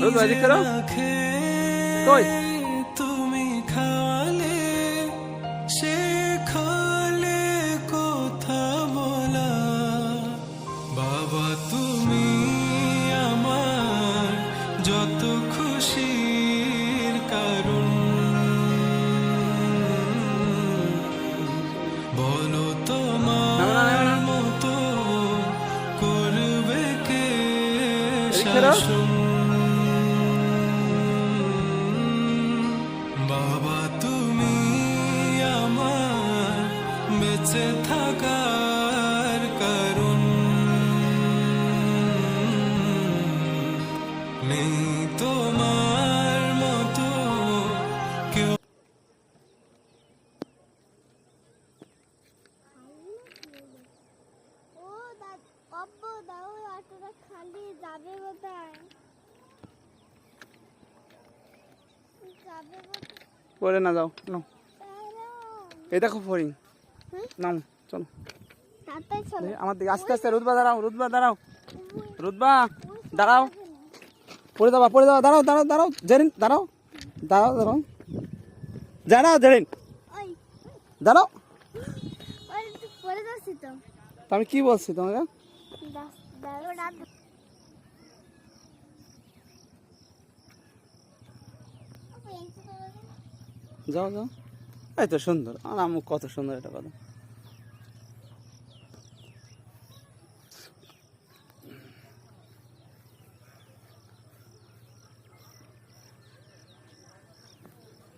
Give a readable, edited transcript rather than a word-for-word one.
এদিক করো কই তুমি খালে শেখালে কথা বলা বাবা তুমি আমার যত খুশির কারণ বলো তোমার মতো করবে কে শাসন বাবা তুমি আমার বেঁচে থাকার কারণ নেই তোমার মতো কেউ খালি যাবে কোথায় পরে না যাও নাও এই দেখো ফড়িং নাও চলো আমার দিকে আস্তে আস্তে রুদবা দাঁড়াও রুদবা দাঁড়াও পড়ে যাবা দাঁড়াও জেরিন দাঁড়াও জেরিন দাঁড়াও তো আমি কি বলছি তোমাকে যাও এই তো সুন্দর আমার আম্মু কত সুন্দর এটা কথা